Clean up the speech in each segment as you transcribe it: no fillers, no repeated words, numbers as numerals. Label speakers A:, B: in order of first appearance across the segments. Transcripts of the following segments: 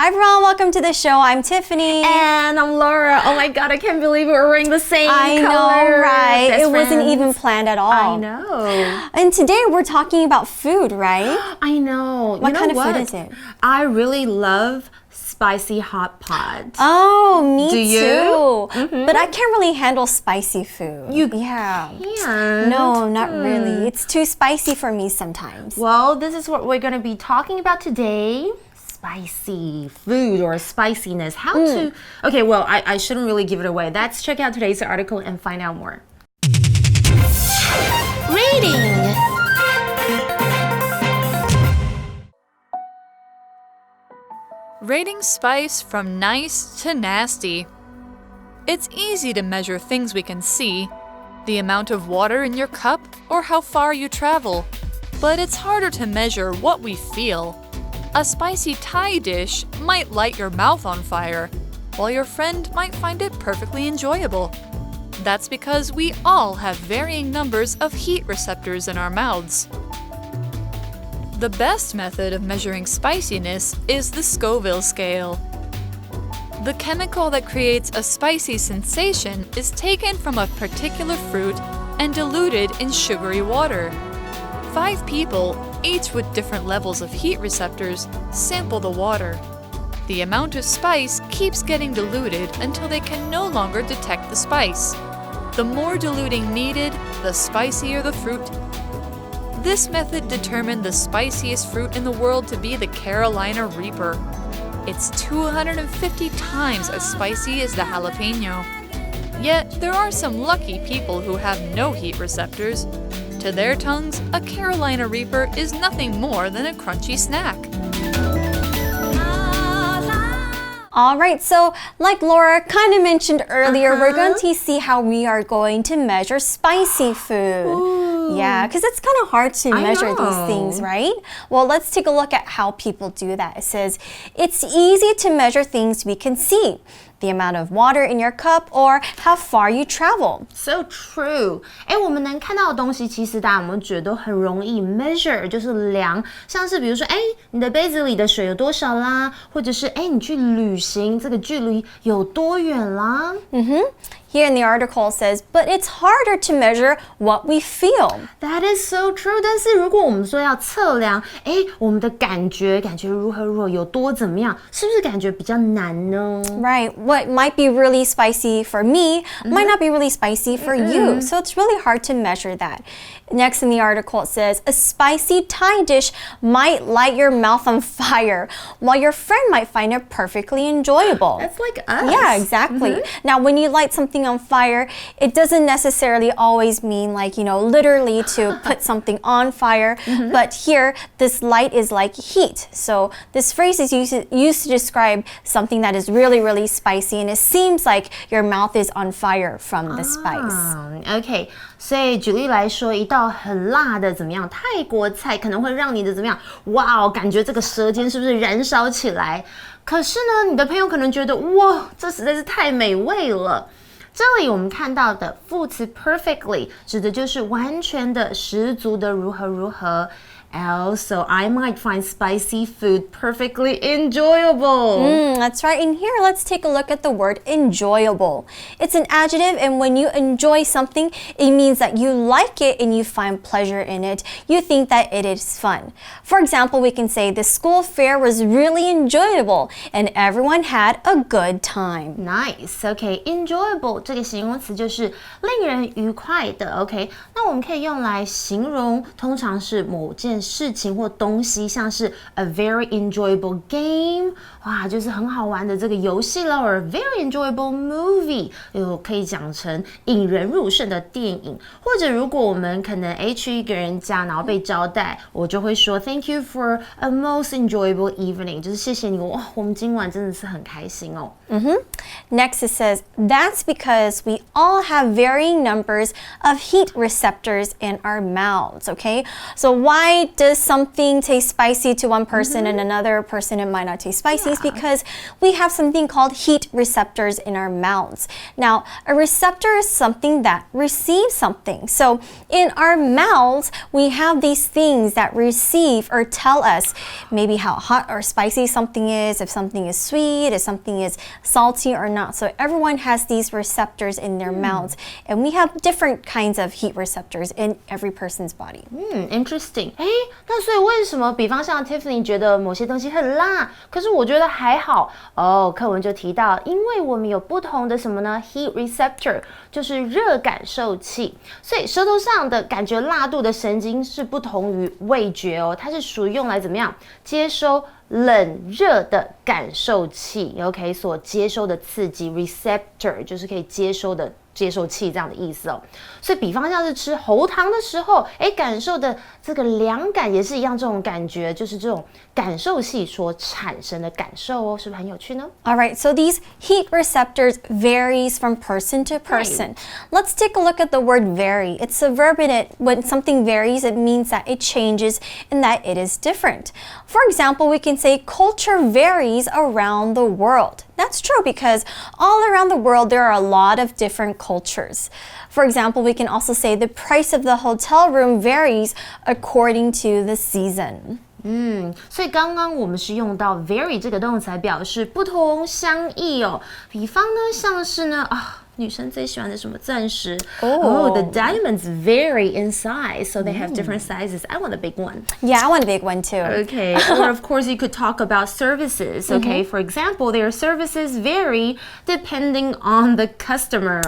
A: Hi everyone, welcome to the show. I'm Tiffany.
B: And I'm Laura. Oh my god, I can't believe we're wearing the same color.
A: I know, right?
B: Best
A: it wasn't
B: friends.
A: even planned at all.
B: I know.
A: And today we're talking about food, right?
B: I know.
A: What kind of food is it?
B: I really love spicy hot pot.
A: Oh, me
B: Do you?
A: too. But I can't really handle spicy food.
B: Yeah.
A: No, not really. It's too spicy for me sometimes.
B: Well, this is what we're going to be talking about today. Spicy food or spiciness. How to... Okay, well, I shouldn't really give it away. Let's check out today's article and find out more. Reading.
C: Rating spice from nice to nasty. It's easy to measure things we can see, the amount of water in your cup or how far you travel. But it's harder to measure what we feel. A spicy Thai dish might light your mouth on fire, while your friend might find it perfectly enjoyable. That's because we all have varying numbers of heat receptors in our mouths. The best method of measuring spiciness is the Scoville scale. The chemical that creates a spicy sensation is taken from a particular fruit and diluted in sugary water. 5 people, each with different levels of heat receptors, sample the water. The amount of spice keeps getting diluted until they can no longer detect the spice. The more diluting needed, the spicier the fruit. This method determined the spiciest fruit in the world to be the Carolina Reaper. It's 250 times as spicy as the jalapeno. Yet, there are some lucky people who have no heat receptors. To their tongues, a Carolina Reaper is nothing more than a crunchy snack.
A: All right, so like Laura kind of mentioned earlier, we're going to see how we are going to measure spicy food.
B: Ooh.
A: Yeah, because it's kind of hard to measure these things, right? Well, let's take a look at how people do that. It says, it's easy to measure things we can see. The amount of water in your cup or how far you travel.
B: So true. 我们能看到的东西，其实大家有没有觉得都很容易 measure， 就是量，像是比如说，你的杯子里的水有多少啦，或者是你去旅行这个距离有多远啦。
A: Here in the article it says, but it's harder to measure what we feel.
B: That is so true. 但是如果我们说要测量，我们的感觉如何有多怎么样，是不是感觉比较难呢？
A: Right. What might be really spicy for me might not be really spicy for you. So it's really hard to measure that. Next in the article it says, a spicy Thai dish might light your mouth on fire, while your friend might find it perfectly enjoyable.
B: That's like us.
A: Yeah, exactly. Now, when you light something on fire, it doesn't necessarily always mean like, literally to put something on fire. But here, this light is like heat. So this phrase is used to describe something that is really, really spicy, and it seems like your mouth is on fire from the spice.
B: OK, 所以举例来说，一道很辣的怎么样？泰国菜可能会让你的怎么样？哇，感觉这个舌尖是不是燃烧起来？可是呢，你的朋友可能觉得，哇，这实在是太美味了。这里我们看到的副词 perfectly 指的就是完全的、十足的如何。Also, I might find spicy food perfectly enjoyable.
A: That's right. And here, let's take a look at the word enjoyable. It's an adjective, and when you enjoy something, it means that you like it and you find pleasure in it. You think that it is fun. For example, we can say the school fair was really enjoyable and everyone had a good time.
B: Nice. Okay, enjoyable 这个形容词就是令人愉快的。OK， 那我们可以用来形容，通常是某件事情或东西，像是 a very enjoyable game， 哇，就是很好玩的这个游戏了 ，or a very enjoyable movie， 可以讲成引人入胜的电影。或者如果我们可能去一个人家，然后被招待，我就会说 Thank you for a most enjoyable evening， 就是谢谢你，哇，我们今晚真的是很开心哦。
A: Next it says, that's because we all have varying numbers of heat receptors in our mouths, okay? So why does something taste spicy to one person and another person it might not taste spicy? It's because we have something called heat receptors in our mouths. Now, a receptor is something that receives something. So in our mouths, we have these things that receive or tell us maybe how hot or spicy something is, if something is sweet, if something is salty or not. So everyone has these receptors in their mouths, and we have different kinds of heat receptors in every person's body.
B: Interesting. 那所以为什么比方像 Tiffany 觉得某些东西很辣，可是我觉得还好课文就提到，因为我们有不同的什么呢 heat receptor 就是热感受器，所以舌头上的感觉辣度的神经是不同于味觉它是属于用来怎么样接收冷热的感受器 OK 所接收的刺激 receptor 就是可以接收的接受器这样的意思所以比方像是吃喉糖的时候感受的这个凉感也是一样这种感觉就是这种感受器所产生的感受是不是很有趣呢
A: Alright, so these heat receptors varies from person to person.
B: Right.
A: Let's take a look at the word vary. It's a verb and when something varies, it means that it changes and that it is different. For example, we can say culture varies around the world. That's true because all around the world there are a lot of different cultures. For example, we can also say the price of the hotel room varies according to the season.
B: 所以刚刚我们是用到 vary 这个动词来表示不同相异比方呢像是呢女生最喜欢的什么钻石 the diamonds vary in size so they have different sizes I want a big one
A: Yeah, I want a big one too
B: Okay or of course you could talk about services okay for example their services vary depending on the customer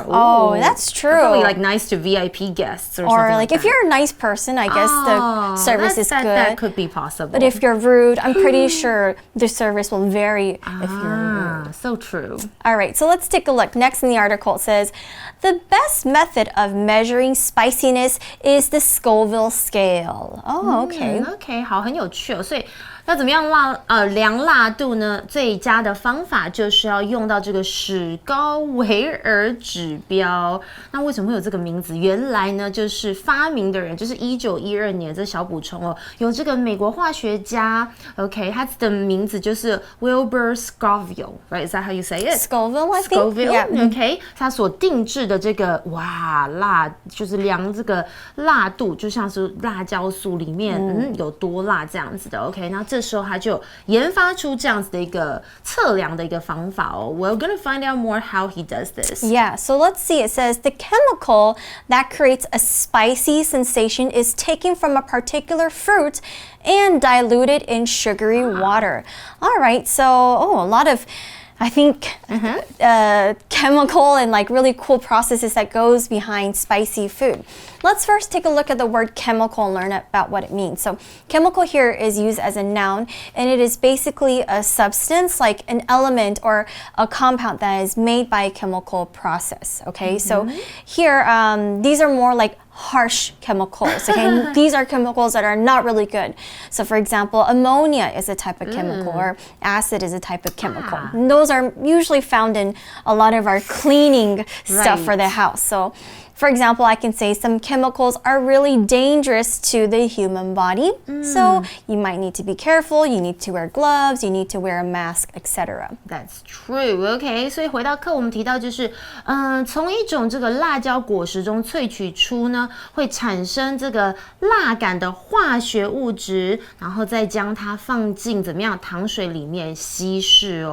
A: that's true
B: probably like nice to VIP guests or something
A: like if you're a nice person I guess the service is good
B: that could be possible
A: but if you're rude I'm pretty sure the service will vary if you're rude
B: so true
A: Alright, so let's take a look next in the article it says, the best method of measuring spiciness is the Scoville scale. Oh, okay.
B: OK, 好，很有趣所以要怎么样量辣度呢？最佳的方法就是要用到这个史高维尔指标。那为什么会有这个名字？原来呢，就是发明的人，就是1912年，这小补充有这个美国化学家 ，OK， 他的名字就是 Wilbur Scoville，right？Is that how you say it?
A: Scoville, I think.
B: Scoville，OK， 他所定制的这个辣，就是量这个辣度，就像是辣椒素里面有多辣这样子的 ，OK， 那这时候他就研发出这样子的一个测量的一个方法We're gonna find out more how he does this.
A: Yeah, so let's see. It says the chemical that creates a spicy sensation is taken from a particular fruit and diluted in sugary water. All right, so a lot of I think chemical and like really cool processes that goes behind spicy food. Let's first take a look at the word chemical and learn about what it means. So chemical here is used as a noun and it is basically a substance like an element or a compound that is made by a chemical process. Okay, so here these are more like harsh chemicals. Okay, these are chemicals that are not really good. So for example, ammonia is a type of chemical or acid is a type of chemical. And those are usually found in a lot of our cleaning stuff for the house. So for example, I can say some chemicals are really dangerous to the human body. So you might need to be careful, you need to wear gloves, you need to wear a mask, etc.
B: That's true. Okay, 所以回到课我们提到就是从一种这个辣椒果实中萃取出呢会产生这个辣感的化学物质，然后再将它放进怎么样糖水里面稀释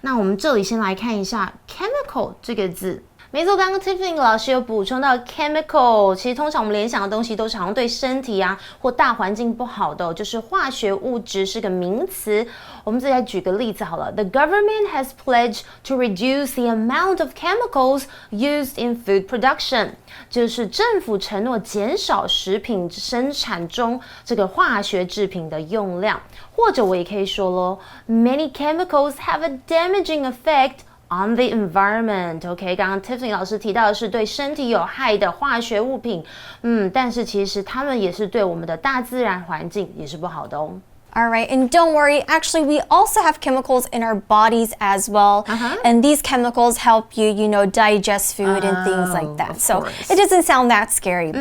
B: 那我们这里先来看一下 chemical 这个字。没错，刚刚 Tiffany 老师有补充到 chemical， 其实通常我们联想的东西都是好像对身体或大环境不好的就是化学物质是个名词。我们再来举个例子好了 The government has pledged to reduce the amount of chemicals used in food production， 就是政府承诺减少食品生产中这个化学制品的用量。或者我也可以说咯 Many chemicals have a damaging effect on the environment, OK? 刚刚 Tiffany 老师提到的是对身体有害的化学物品，但是其实它们也是对我们的大自然环境也是不好的
A: All right, and don't worry, actually we also have chemicals in our bodies as well. And these chemicals help you, digest food and things like that. So it doesn't sound that scary.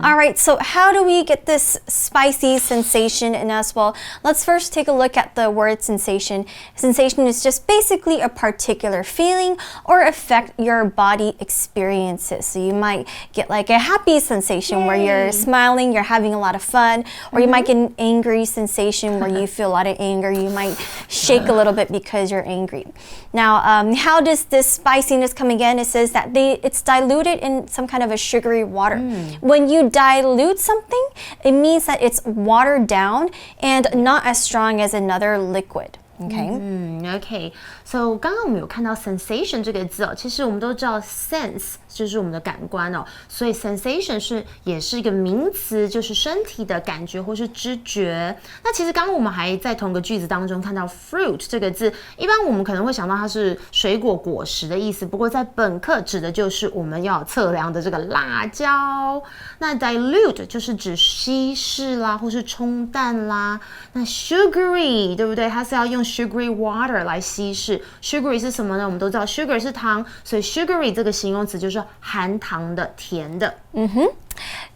A: All right, so how do we get this spicy sensation in us? Well, let's first take a look at the word sensation. Sensation is just basically a particular feeling or effect your body experiences. So you might get like a happy sensation where you're smiling, you're having a lot of fun, or you might get an angry sensation where you feel a lot of anger. You might shake a little bit because you're angry. Now, how does this spiciness come again? It says that it's diluted in some kind of a sugary water. When you dilute something, it means that it's watered down and not as strong as another liquid.
B: Okay. So 刚刚我们有看到 sensation 这个字哦，其实我们都知道 sense 就是我们的感官哦，所以 sensation 也是一个名词，就是身体的感觉或是知觉。那其实刚刚我们还在同个句子当中看到 fruit 这个字，一般我们可能会想到它是水果果实的意思，不过在本课指的就是我们要测量的这个辣椒。那 dilute 就是指稀释啦，或是冲淡啦。那 sugary 对不对？它是要用 sugary water 来稀释。Sugary 是什么呢？我们都知道 sugar 是糖，所以 sugary 这个形容词就是含糖的、甜的。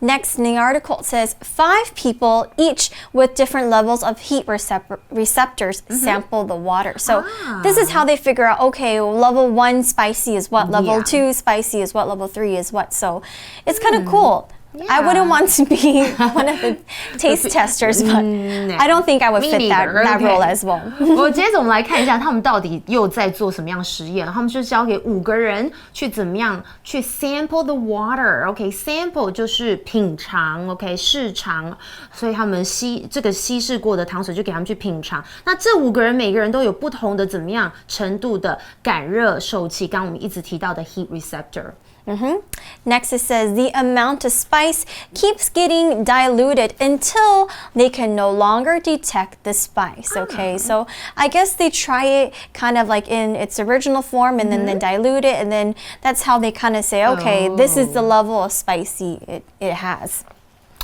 A: Next in the article, it says 5 people, each with different levels of heat receptors, sample the water. So this is how they figure out, okay, level 1 spicy is what, level 2 spicy is what, level 3 is what. So it's kind of cool. I wouldn't want to be one of the taste testers, but I don't think I would fit that role as well.
B: 我接着我们来看一下他们到底又在做什么样实验。他们就交给5个人去怎么样去 sample the water。OK，sample 就是品尝 ，OK 试尝，所以他们这个稀释过的糖水就给他们去品尝。那这5个人每个人都有不同的怎么样程度的感热受器，刚刚我们一直提到的 heat receptor。Next,
A: it says the amount of spice keeps getting diluted until they can no longer detect the spice. Okay, so I guess they try it kind of like in its original form and then they dilute it, and then that's how they kind of say, okay, this is the level of spicy it has.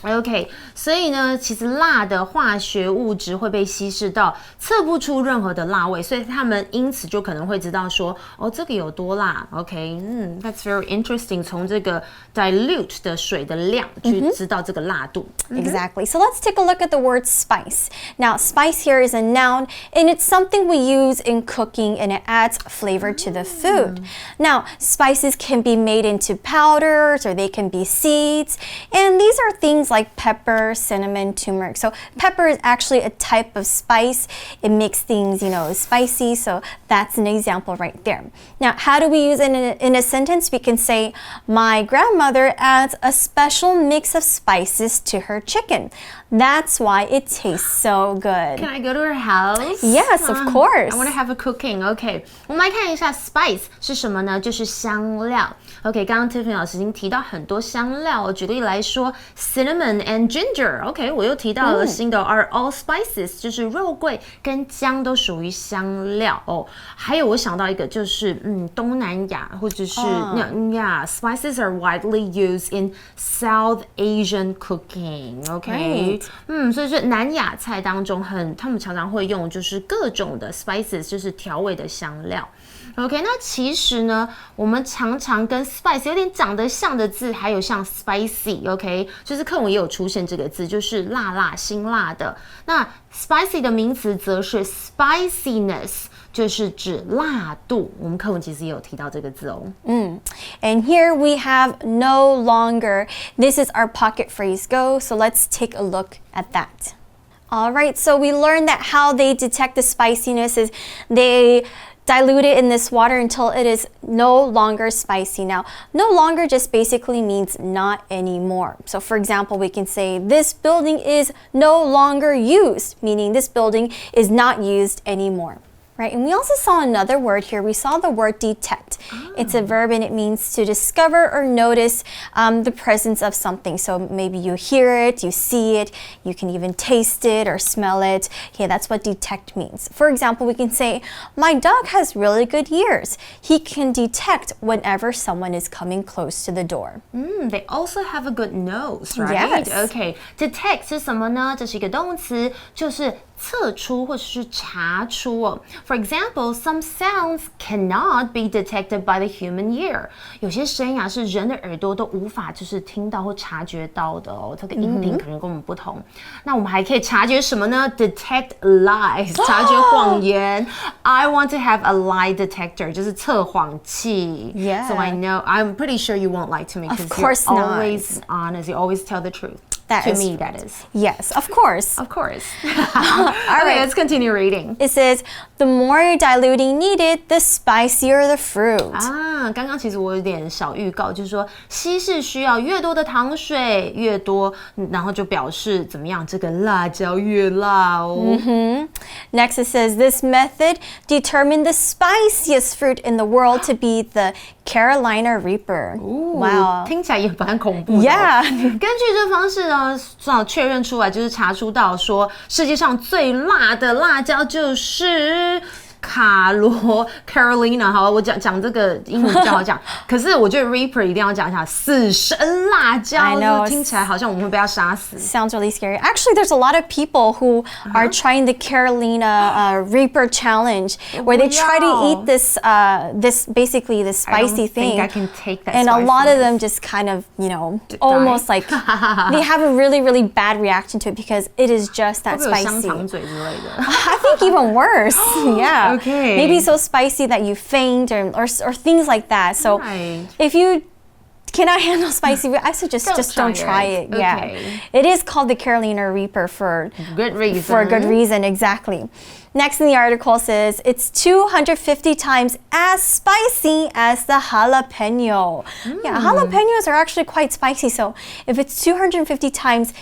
B: OK， 所以呢，其实辣的化学物质会被稀释到测不出任何的辣味，所以他们因此就可能会知道说，哦，这个有多辣。OK，that's very interesting。从这个 dilute 的水的量去知道这个辣度。
A: Exactly. So let's take a look at the word spice. Now, spice here is a noun, and it's something we use in cooking, and it adds flavor to the food. Now, spices can be made into powders, or they can be seeds, and these are things like pepper, cinnamon, turmeric. So pepper is actually a type of spice. It makes things, spicy. So that's an example right there. Now, how do we use it in a sentence? We can say, my grandmother adds a special mix of spices to her chicken. That's why it tastes so good.
B: Can I go to her house?
A: Yes, of course.
B: I want to have a cooking. OK， 我们来看一下 spice 是什么呢？就是香料。OK， 刚刚 Tiffany 老师已经提到很多香料。举例来说 ，cinnamon and ginger。OK， 我又提到了新的 are all spices， 就是肉桂跟姜都属于香料哦。还有我想到一个就是东南亚或者是spices are widely used in South Asian cooking. OK， 所以是南亚菜当中他们常常会用就是各种的 spices， 就是调味的香料。OK， 那其实呢，我们常常跟 spice 有点长得像的字，还有像 spicy，OK， 就是课文也有出现这个字，就是辣辛辣的。那 spicy 的名词则是 spiciness， 就是指辣度。我们课文其实也有提到这个字哦。
A: And here we have no longer. This is our pocket phrase go. So let's take a look at that. All right, so we learned that how they detect the spiciness is they dilute it in this water until it is no longer spicy. Now, no longer just basically means not anymore. So for example, we can say this building is no longer used, meaning this building is not used anymore. Right, and we also saw another word here. We saw the word detect. It's a verb and it means to discover or notice the presence of something. So maybe you hear it, you see it, you can even taste it or smell it. Okay, that's what detect means. For example, we can say, my dog has really good ears. He can detect whenever someone is coming close to the door.
B: They also have a good nose, right?
A: Yes.
B: Okay, detect 是什么呢？这是一个动词，就是测出或者是查出哦。For example, some sounds cannot be detected by the human ear. 有些声音啊是人的耳朵都无法就是听到或察觉到的哦，这个音频可能跟我们不同。那我们还可以察觉什么呢？ Detect lies， 察觉谎言。I want to have a lie detector， 就是测谎器。
A: Yeah.
B: So I know, I'm pretty sure you won't lie to me because you're always honest. You always tell the truth. To me, that is.
A: Yes, of course.
B: Of course. Okay, let's continue reading.
A: It says, the more diluting needed, the spicier the fruit.
B: 啊，刚刚其实我有点小预告，就是说稀释需要越多的糖水越多，然后就表示怎么样，这个辣椒越辣哦。
A: Next it says, this method determined the spiciest fruit in the world to be the Carolina Reaper. Wow.
B: 听起来也蛮恐怖的。
A: Yeah.
B: 根据这方式呢，确认出来就是查出到说，世界上最辣的辣椒就是卡罗 Carolina。好，我讲这个英文比较好讲，可是我觉得 Reaper 一定要讲一下死神辣椒。
A: I know.
B: 听起来好像我们会被它杀死。
A: Sounds really scary. Actually, there's a lot of people who are trying the Carolina Reaper challenge, where they try to eat this basically this spicy thing.
B: I don't think I can take that.
A: And a lot of them just kind of, almost like they have a really, really bad reaction to it because it is just that
B: 会不会有香
A: spicy.
B: 肠嘴之类的？
A: I think even worse. Yeah.
B: Okay.
A: Maybe so spicy that you faint or things like that. So
B: Right.
A: if you cannot handle spicy, I suggest just don't try it. Yeah.
B: Okay.
A: It is called the Carolina Reaper for
B: Good reason.
A: for a good reason, exactly. Next in the article says it's 250 times as spicy as the jalapeno. Yeah, jalapenos are actually quite spicy. So if it's 250 times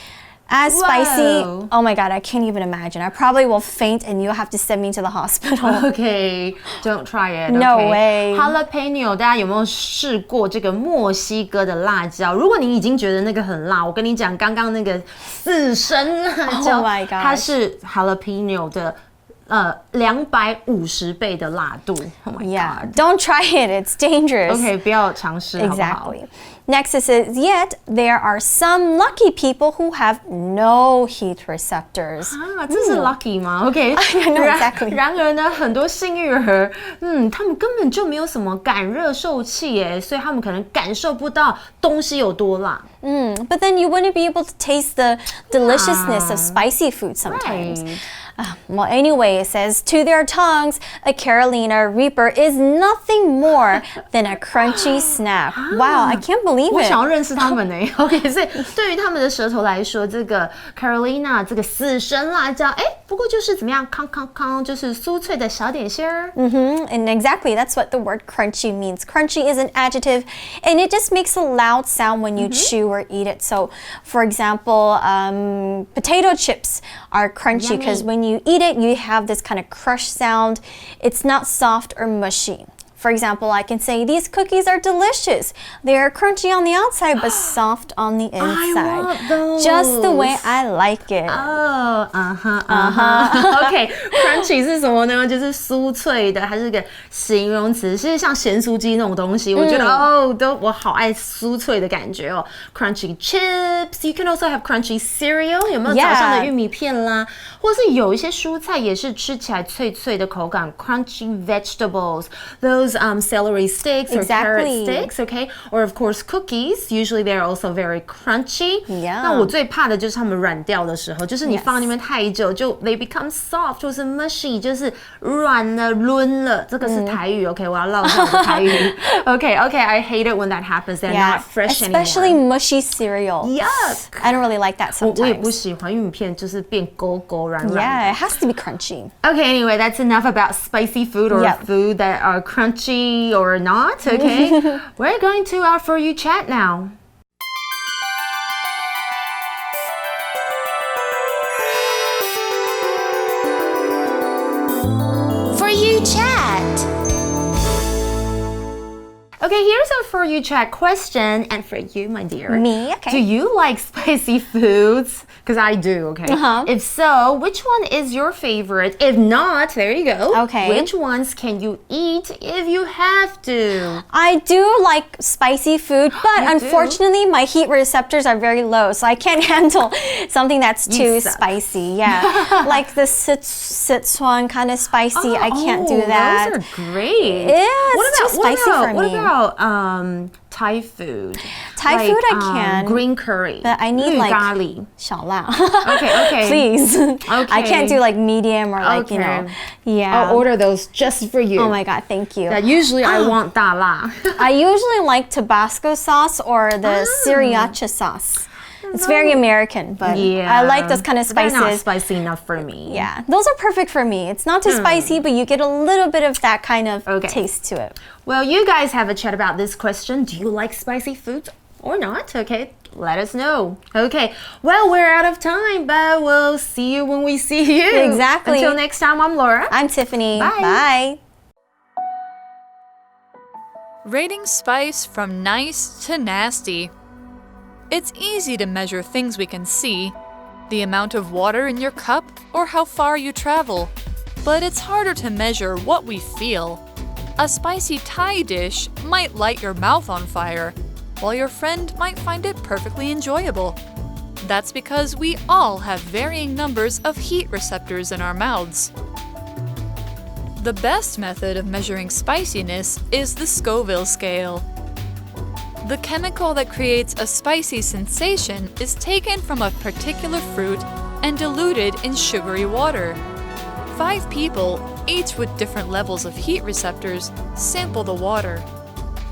A: as spicy, oh my God, I can't even imagine. I probably will faint and you'll have to send me to the hospital.
B: Okay, don't try it.
A: No
B: okay.
A: way.
B: Jalapeno， 大家有没有试过这个墨西哥的辣椒？如果你已经觉得那个很辣，我跟你讲，刚刚那个死神辣椒
A: Oh my gosh.
B: 它是 jalapeno 的250倍的辣度。Oh my
A: Yeah,
B: God.
A: don't try it. It's dangerous.
B: Okay, 不要尝试，好不好？
A: Exactly. Next it says, yet there are some lucky people who have no heat receptors.
B: 啊，这是 lucky 吗 ？OK，
A: I know, exactly.
B: 然而呢，很多幸运儿，他们根本就没有什么感热受器耶，所以他们可能感受不到东西有多辣。
A: But then you wouldn't be able to taste the deliciousness of spicy food sometimes.
B: Right.
A: Well, anyway, it says, to their tongues, a Carolina Reaper is nothing more than a crunchy snack. Wow, I can't believe
B: 我
A: it.
B: 想要认识他们呢。OK， 所以对于他们的舌头来说，这个 Carolina 这个死神辣椒，不过就是怎么样，康康康，就是酥脆的小点心儿。
A: And exactly, that's what the word crunchy means. Crunchy is an adjective, and it just makes a loud sound when you chew or eat it. So, for example, potato chips are crunchy because when you eat it, you have this kind of crush sound. It's not soft or mushy. For example, I can say, these cookies are delicious. They are crunchy on the outside, but soft on the inside.
B: I want those.
A: Just the way I like it.
B: Oh, OK, crunchy 是什么呢？就是酥脆的，它是个形容词，是像咸酥鸡那种东西。我觉得我好爱酥脆的感觉哦。Crunchy chips, you can also have crunchy cereal. 有没有早上的玉米片啦？或是有一些蔬菜也是吃起来脆脆的口感。Crunchy vegetables, those celery sticks or carrot sticks, okay? Or of course cookies. Usually they're also very crunchy.
A: Yeah.
B: 那我最怕的就是它们软掉的时候，就是你放在那边太久，就 they become soft 或是 mushy， 就是软了、抡了。这个是台语 ，OK？ 我要唠一下我的台语。OK, I hate it when that happens. They're not fresh anymore.
A: Especially mushy cereal.
B: Yuck.
A: I don't really like that
B: 我也不
A: sometimes.
B: 喜欢玉米片，就是变勾勾软软的。
A: Yeah, it has to be crunchy.
B: Okay, anyway, that's enough about spicy food or food that are crunchy or not, okay? We're going to our For You chat now.
D: For You chat.
B: Okay, here's a for you chat question, and for you, my dear.
A: Me? Okay.
B: Do you like spicy foods? Because I do, okay? If so, which one is your favorite? If not, there you go.
A: Okay.
B: Which ones can you eat if you have to?
A: I do like spicy food, but unfortunately, my heat receptors are very low, so I can't handle something that's too spicy. Yeah, like the Sichuan kind of spicy, I can't do that.
B: Those are great.
A: Yeah, it's too spicy for me.
B: What about Thai food?
A: Thai food I can.
B: Green curry.
A: But I need like
B: 咖喱.
A: 小辣.
B: Okay.
A: Please.
B: Okay.
A: I can't do like medium or like, you know. Yeah.
B: I'll order those just for you.
A: Oh my god, thank you.
B: Usually I want 大辣.
A: I usually like Tabasco sauce or the sriracha sauce. It's very American, but I like those kind of spices.
B: They're not spicy enough for me.
A: Yeah, those are perfect for me. It's not too spicy, but you get a little bit of that kind of taste to it.
B: Well, you guys have a chat about this question. Do you like spicy foods or not? Okay, let us know. Okay, well, we're out of time, but we'll see you when we see you.
A: Exactly.
B: Until next time, I'm Laura.
A: I'm Tiffany.
B: Bye.
A: Bye.
C: Rating spice from nice to nasty. It's easy to measure things we can see, the amount of water in your cup or how far you travel. But it's harder to measure what we feel. A spicy Thai dish might light your mouth on fire, while your friend might find it perfectly enjoyable. That's because we all have varying numbers of heat receptors in our mouths. The best method of measuring spiciness is the Scoville scale. The chemical that creates a spicy sensation is taken from a particular fruit and diluted in sugary water. 5 people, each with different levels of heat receptors, sample the water.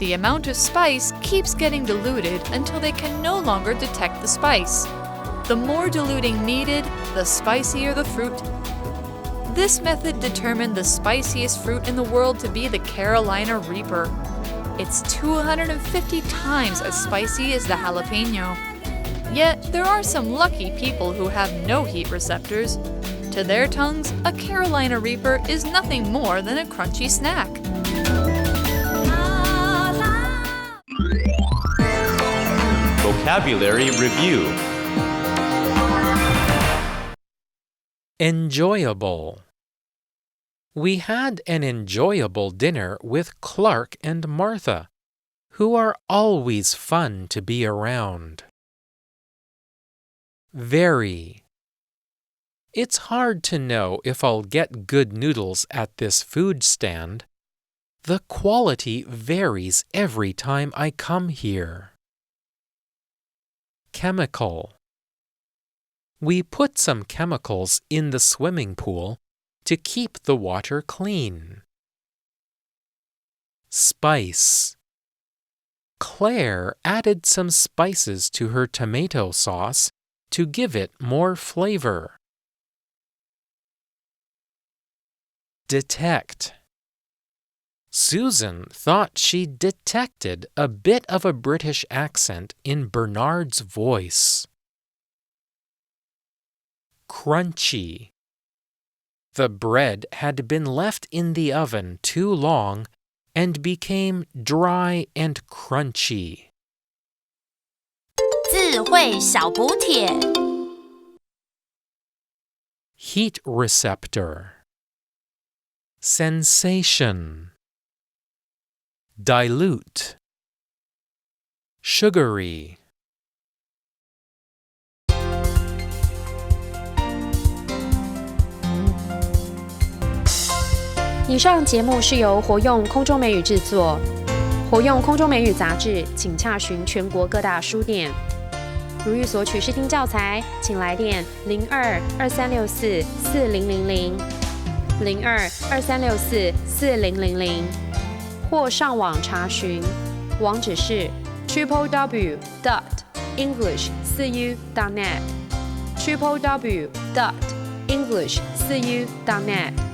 C: The amount of spice keeps getting diluted until they can no longer detect the spice. The more diluting needed, the spicier the fruit. This method determined the spiciest fruit in the world to be the Carolina Reaper. It's 250 times as spicy as the jalapeno. Yet, there are some lucky people who have no heat receptors. To their tongues, a Carolina Reaper is nothing more than a crunchy snack.
D: Vocabulary Review.
E: Enjoyable. We had an enjoyable dinner with Clark and Martha, who are always fun to be around. Very. It's hard to know if I'll get good noodles at this food stand. The quality varies every time I come here. Chemical. We put some chemicals in the swimming pool to keep the water clean. Spice. Claire added some spices to her tomato sauce to give it more flavor. Detect. Susan thought she detected a bit of a British accent in Bernard's voice. Crunchy. The bread had been left in the oven too long and became dry and crunchy.
F: 智慧小补帖
E: Heat receptor. Sensation. Dilute. Sugary.
G: 以上节目是由活用空中美语制作，活用空中美语杂志，请洽询全国各大书店。如欲索取试听教材，请来电02-2364-4000 02-2364-4000，或上网查询，网址是 www.english4u.net www.english4u.net